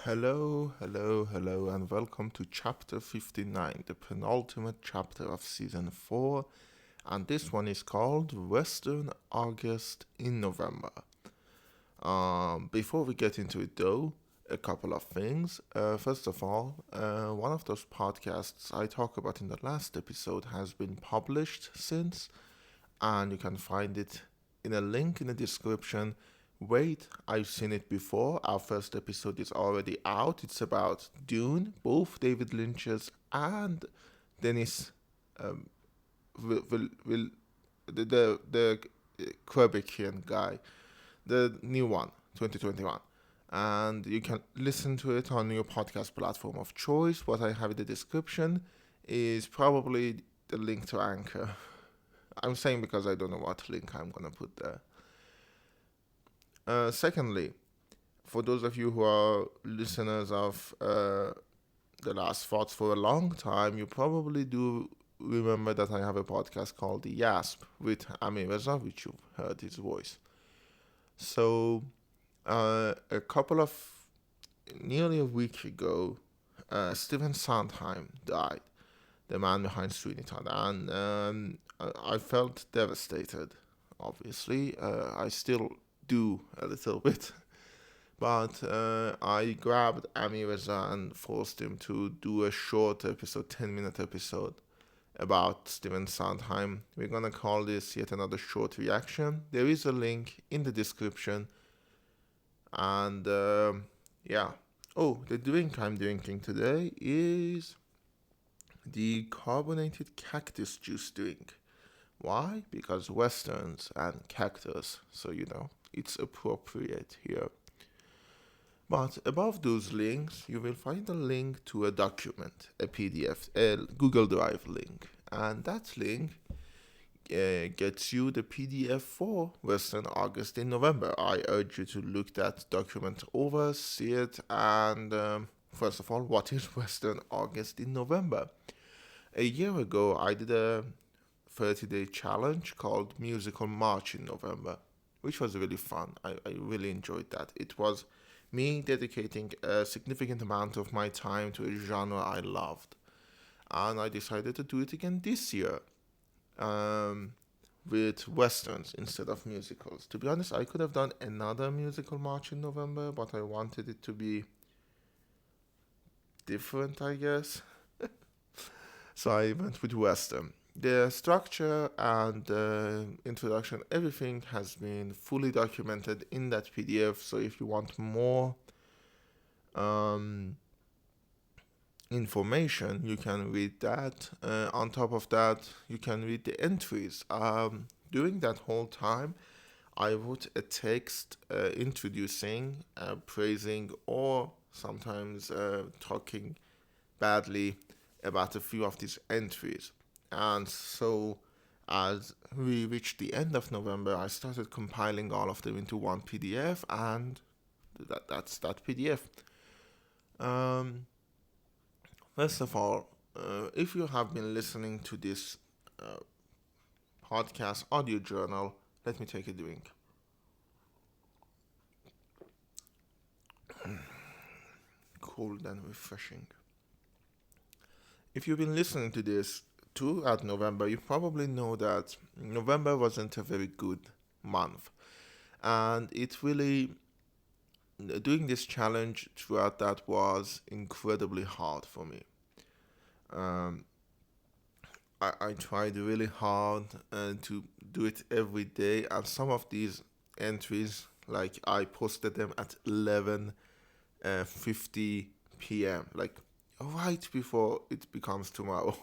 Hello, and welcome to chapter 59, the penultimate chapter of season 4. And this one is called Western August in November. Before we get into it, though, a couple of things. First of all, one of those podcasts I talked about in the last episode has been published since, and you can find it in a link in the description. Wait, I've seen it before. Our first episode is already out. It's about Dune, both David Lynch's and Denis will the Quebecian guy, the new one, 2021. And you can listen to it on your podcast platform of choice. What I have in the description is probably the link to Anchor. I'm saying because I don't know what link I'm gonna put there. Secondly, for those of you who are listeners of The Last Thoughts for a long time, you probably do remember that I have a podcast called The Yasp with Ami Reza, which you've heard his voice. So, nearly a week ago, Stephen Sondheim died, the man behind Sweeney Todd, and I felt devastated, obviously. I still do a little bit. But I grabbed Ami Reza and forced him to do a short episode, 10-minute episode about Stephen Sondheim. We're gonna call this yet another short reaction. There is a link in the description. And yeah. Oh, the drink I'm drinking today is the carbonated cactus juice drink. Why? Because westerns and cactus, so it's appropriate here. But above those links, you will find a link to a document, a PDF, a Google Drive link. And that link gets you the PDF for Western August in November. I urge you to look that document over, see it, and first of all, what is Western August in November? A year ago, I did a 30-day challenge called Musical March in November, which was really fun. I really enjoyed that. It was me dedicating a significant amount of my time to a genre I loved. And I decided to do it again this year with westerns instead of musicals. To be honest, I could have done another musical march in November, but I wanted it to be different, I guess. So I went with western. The structure and introduction, everything has been fully documented in that PDF. So if you want more information, you can read that. On top of that, you can read the entries. During that whole time, I wrote a text introducing, praising, or sometimes talking badly about a few of these entries. And so, as we reached the end of November, I started compiling all of them into one PDF, and that's that PDF. First of all, if you have been listening to this podcast audio journal, let me take a drink. Cold and refreshing. If you've been listening to this throughout November, you probably know that November wasn't a very good month. And it really, doing this challenge throughout that was incredibly hard for me. Um, I tried really hard to do it every day, and some of these entries, like I posted them at 11:50 p.m., like right before it becomes tomorrow.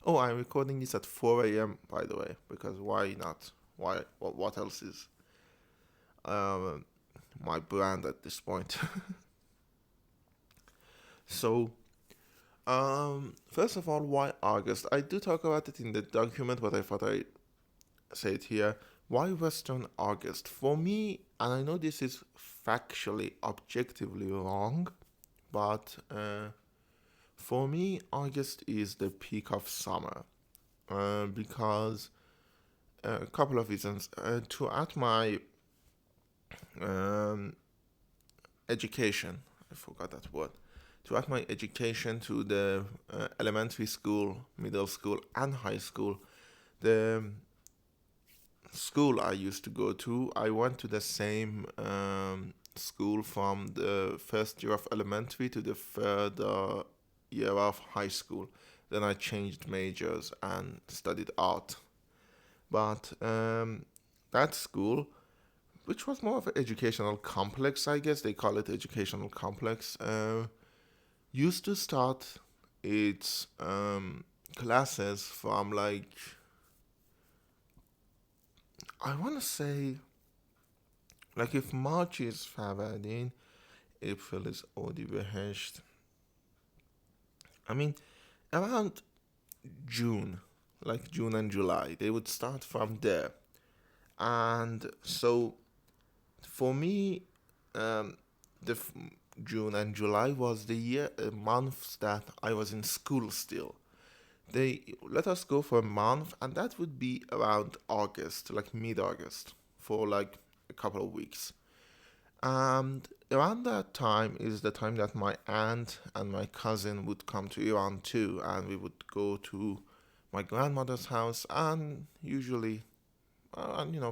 Oh, I'm recording this at 4 a.m., by the way, because why not? Why? What else is um, my brand at this point? So, first of all, why August? I do talk about it in the document, but I thought I'd say it here. Why Western August? For me, and I know this is factually, objectively wrong, but for me, August is the peak of summer because a couple of reasons. Throughout my education, I forgot that word. Throughout my education to the elementary school, middle school, and high school, the school I used to go to, I went to the same school from the first year of elementary to the third year of high school. Then I changed majors and studied art. But that school, which was more of an educational complex, I guess they call it educational complex, used to start its classes from like, I want to say, like if March is February, April is Odibehesht. I mean, around June, like June and July, they would start from there. And so for me, um, the June and July was the months that I was in school still. They let us go for a month, and that would be around August, like mid August, for like a couple of weeks. And around that time is the time that my aunt and my cousin would come to Iran too, and we would go to my grandmother's house and usually,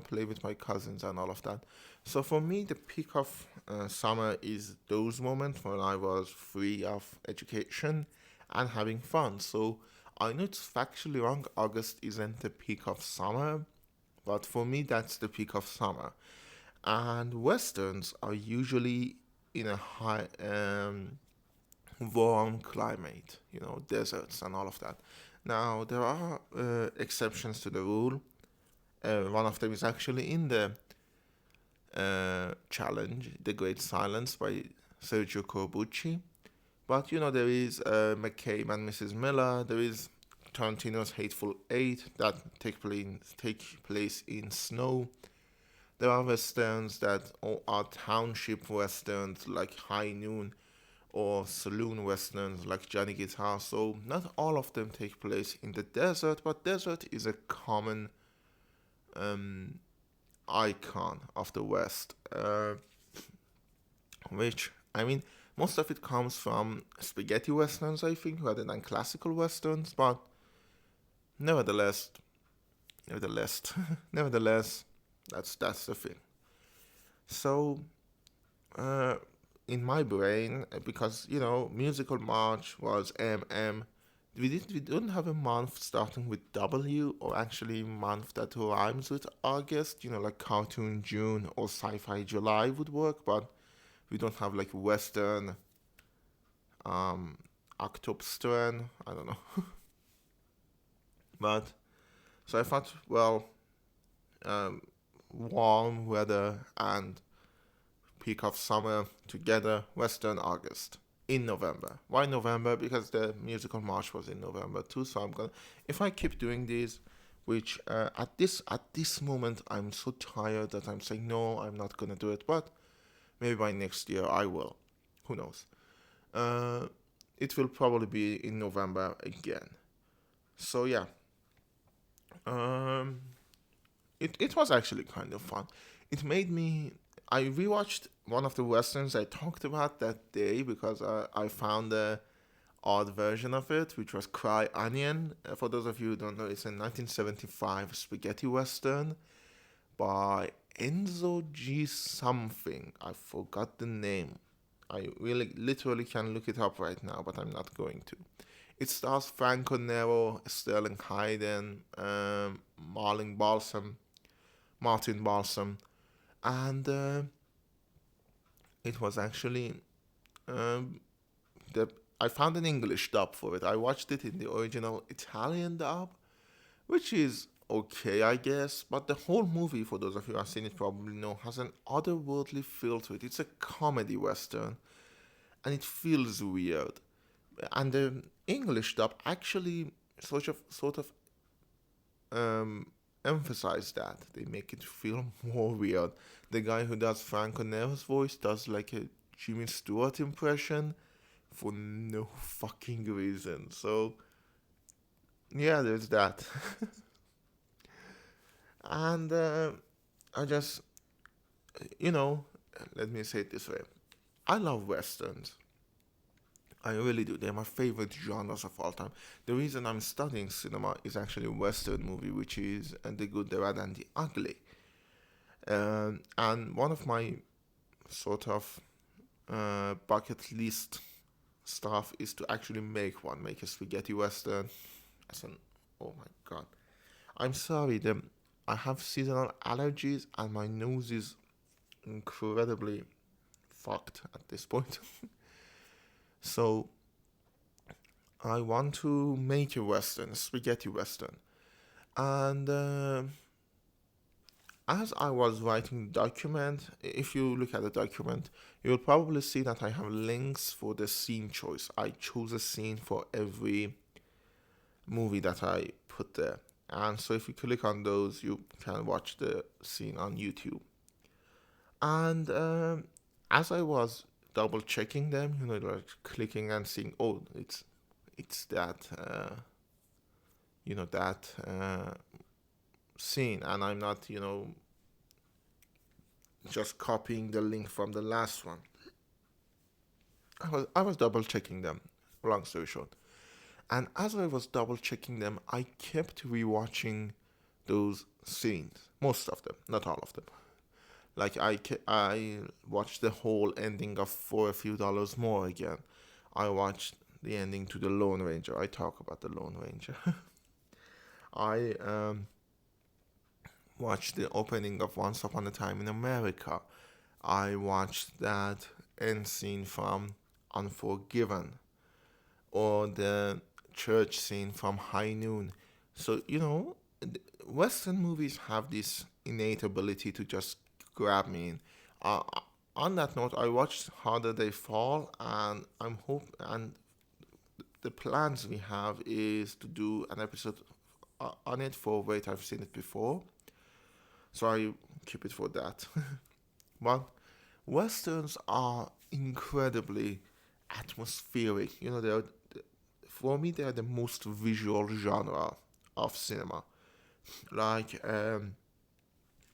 play with my cousins and all of that. So for me, the peak of summer is those moments when I was free of education and having fun. So I know it's factually wrong. August isn't the peak of summer, but for me, that's the peak of summer. And westerns are usually in a high warm climate, deserts and all of that. Now there are exceptions to the rule. One of them is actually in the challenge, The Great Silence by Sergio Corbucci. But there is McCabe and Mrs. Miller. There is Tarantino's Hateful Eight that take place in snow. There are westerns that are township westerns like High Noon or saloon westerns like Johnny Guitar. So not all of them take place in the desert, but desert is a common um, icon of the West, which I mean most of it comes from spaghetti westerns, I think, rather than classical westerns. But nevertheless, nevertheless, nevertheless, that's the thing. So uh, in my brain, because musical march was MM. We don't have a month starting with W, or actually month that rhymes with August. Like cartoon June or sci-fi July would work, but we don't have like Western um October. I don't know, but so I thought, well, um, warm weather and peak of summer together, Western August in November. Why November? Because the musical march was in November too. So I'm gonna, if I keep doing these, which at this moment I'm so tired that I'm saying no, I'm not gonna do it. But maybe by next year I will. Who knows? Uh, it will probably be in November again. So yeah, um, it was actually kind of fun. It made me. I rewatched one of the westerns I talked about that day because I found the odd version of it, which was Cry Onion. For those of you who don't know, it's a 1975 spaghetti western by Enzo G. something. I forgot the name. I really literally can look it up right now, but I'm not going to. It stars Franco Nero, Sterling Hayden, Martin Balsam, and it was actually um, the I found an English dub for it. I watched it in the original Italian dub, which is okay, I guess. But the whole movie, for those of you who have seen it, probably know, has an otherworldly feel to it. It's a comedy western, and it feels weird. And the English dub actually sort of um, emphasize that. They make it feel more weird. The guy who does Franco Nero's voice does like a Jimmy Stewart impression for no fucking reason. So yeah, there's that. And I just, you know, let me say it this way. I love westerns. I really do. They're my favorite genres of all time. The reason I'm studying cinema is actually a western movie, which is The Good, the Bad, and the Ugly. And one of my sort of bucket list stuff is to actually make a spaghetti western. As an, oh my god, I'm sorry, I have seasonal allergies and my nose is incredibly fucked at this point. So I want to make a western, a spaghetti western, and as I was writing the document, if you look at the document, you'll probably see that I have links for the scene choice. I chose a scene for every movie that I put there. And so if you click on those, you can watch the scene on YouTube. And as I was double checking them, like clicking and seeing, oh, it's that, that scene, and I'm not, just copying the link from the last one. I was double checking them. Long story short, and as I was double checking them, I kept rewatching those scenes, most of them, not all of them. Like I watched the whole ending of For a Few Dollars More again. I watched the ending to The Lone Ranger. I talk about The Lone Ranger. I watched the opening of Once Upon a Time in America. I watched that end scene from Unforgiven, or the church scene from High Noon. So, Western movies have this innate ability to just grab me in. Uh, on that note, I watched Harder They Fall, and the plans we have is to do an episode on it for Wait, I've Seen It Before. So I keep it for that. But westerns are incredibly atmospheric. For me, they're the most visual genre of cinema. Like,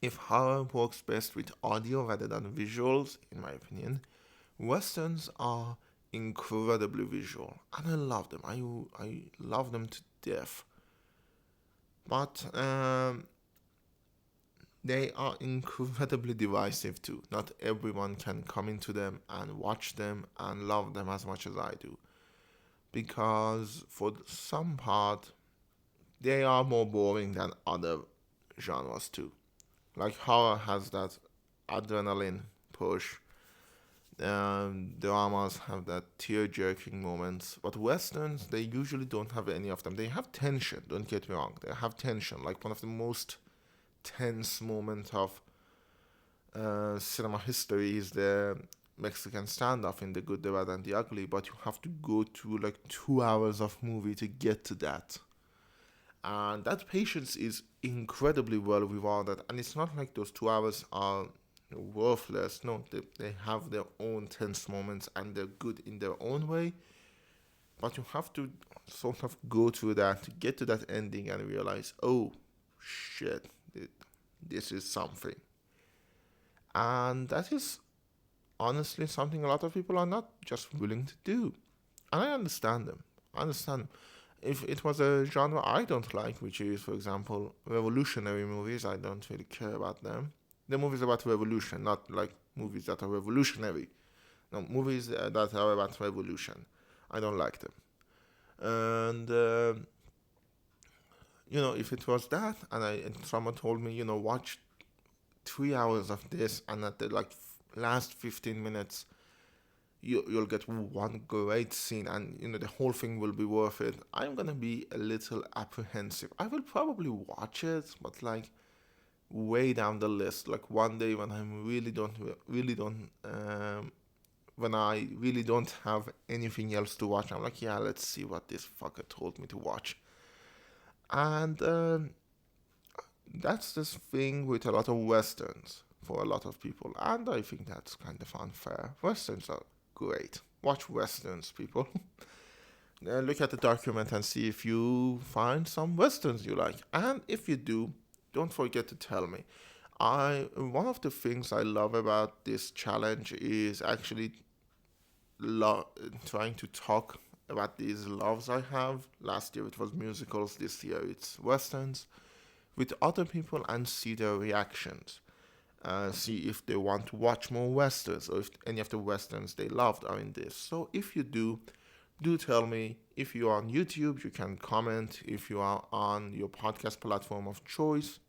if horror works best with audio rather than visuals, in my opinion, westerns are incredibly visual, and I love them. I love them to death. But they are incredibly divisive too. Not everyone can come into them and watch them and love them as much as I do. Because for some part, they are more boring than other genres too. Like horror has that adrenaline push. Dramas have that tear-jerking moments, but westerns they usually don't have any of them. They have tension. Don't get me wrong. They have tension. Like one of the most tense moment of cinema history is the Mexican standoff in The Good, the Bad, and the Ugly, but you have to go through like 2 hours of movie to get to that. And that patience is incredibly well rewarded. And it's not like those 2 hours are worthless. No, they have their own tense moments and they're good in their own way. But you have to sort of go through that to get to that ending and realize, oh, shit, this is something. And that is honestly something a lot of people are not just willing to do. And I understand them. I understand them. If it was a genre I don't like, which is, for example, revolutionary movies, I don't really care about them. The movies about revolution, not like movies that are revolutionary. No, movies that are about revolution. I don't like them. And if it was that, and someone told me, watch 3 hours of this, and at the last 15 minutes, you'll get one great scene, and the whole thing will be worth it. I'm gonna be a little apprehensive. I will probably watch it, but way down the list. Like one day when when I really don't have anything else to watch, I'm like, yeah, let's see what this fucker told me to watch. And that's this thing with a lot of westerns for a lot of people, and I think that's kind of unfair. Westerns are great. Watch westerns, people. Look at the document and see if you find some westerns you like, and if you do, don't forget to tell me. One of the things I love about this challenge is actually trying to talk about these loves I have. Last year it was musicals, this year it's westerns, with other people and see their reactions. See if they want to watch more westerns or if any of the westerns they loved are in this. So if you do tell me. If you are on YouTube, you can comment. If you are on your podcast platform of choice,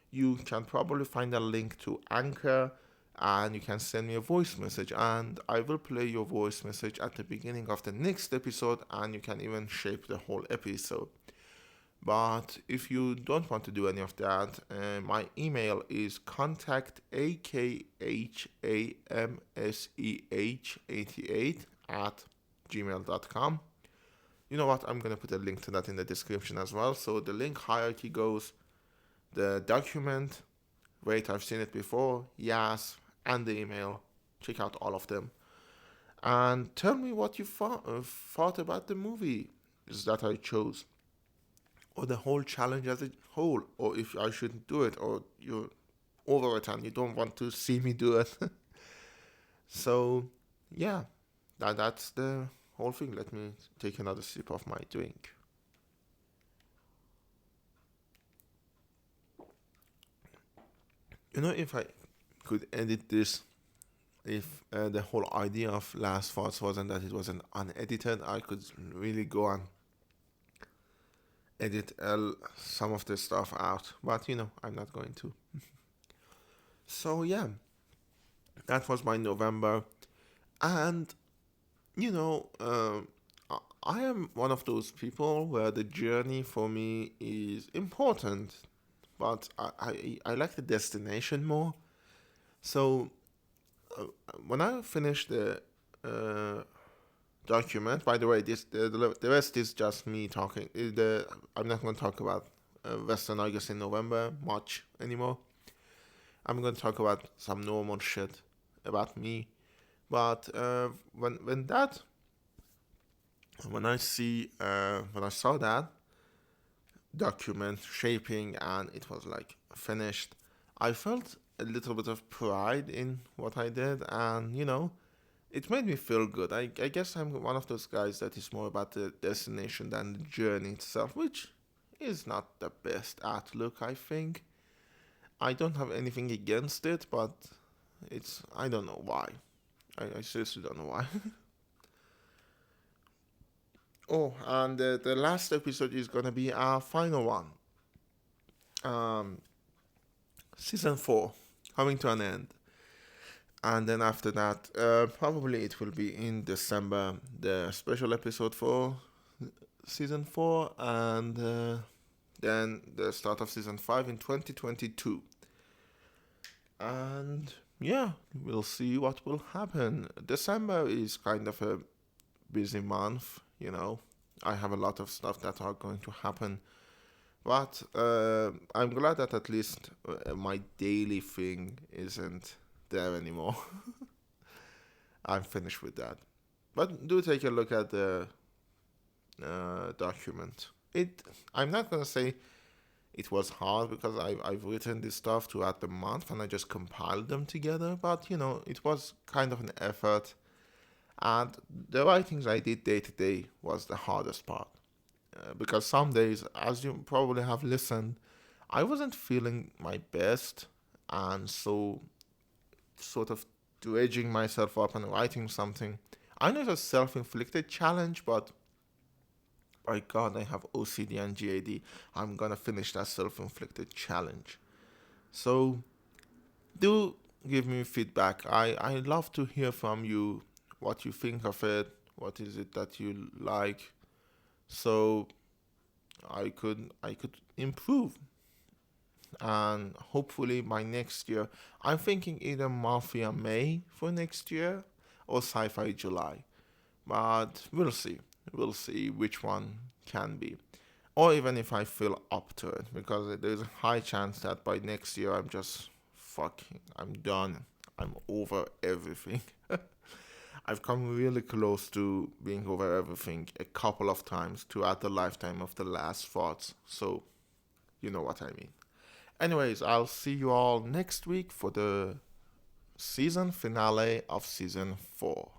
you can probably find a link to Anchor and you can send me a voice message and I will play your voice message at the beginning of the next episode and you can even shape the whole episode. But if you don't want to do any of that, my email is contactakhamseh88 at gmail.com. You know what? I'm going to put a link to that in the description as well. So the link hierarchy goes the document, wait, I've seen it before, yes, and the email. Check out all of them. And tell me what you thought about the movie that I chose, or the whole challenge as a whole, or if I shouldn't do it, or you're over it and you don't want to see me do it. So, yeah, that's the whole thing. Let me take another sip of my drink. You know, if I could edit this, if the whole idea of Last Thoughts wasn't that it was an unedited, I could really go and edit some of the stuff out. But, you know, I'm not going to. So, yeah, that was my November. And, you know, I am one of those people where the journey for me is important, but I like the destination more. So when I finish the document, by the way, the rest is just me talking. I'm not going to talk about Western August in November much anymore. I'm going to talk about some normal shit about me. But when I saw that document shaping and it was like finished, I felt a little bit of pride in what I did, and you know, it made me feel good. I guess I'm one of those guys that is more about the destination than the journey itself, which is not the best outlook, I think. I don't have anything against it, but I don't know why. I seriously don't know why. Oh, and the last episode is gonna be our final one. Um, Season 4 coming to an end, and then after that, probably it will be in December, the special episode for season 4, and then the start of season 5 in 2022. And yeah, we'll see what will happen. December is kind of a busy month, you know. I have a lot of stuff that are going to happen. But I'm glad that at least my daily thing isn't there anymore. I'm finished with that. But do take a look at the document. I'm not gonna say it was hard because I've written this stuff throughout the month and I just compiled them together. But you know, it was kind of an effort. And the writings I did day to day was the hardest part. Because some days, as you probably have listened, I wasn't feeling my best, and so sort of dredging myself up and writing something. I know it's a self-inflicted challenge, but by God, I have OCD and GAD. I'm gonna finish that self-inflicted challenge. So do give me feedback. I love to hear from you what you think of it. What is it that you like? So I could improve, and hopefully by next year I'm thinking either Mafia May for next year or Sci-Fi July, but we'll see which one can be, or even if I feel up to it, because there's a high chance that by next year I'm done, I'm over everything. I've come really close to being over everything a couple of times throughout the lifetime of the Last Thoughts, so you know what I mean. Anyways, I'll see you all next week for the season finale of season 4.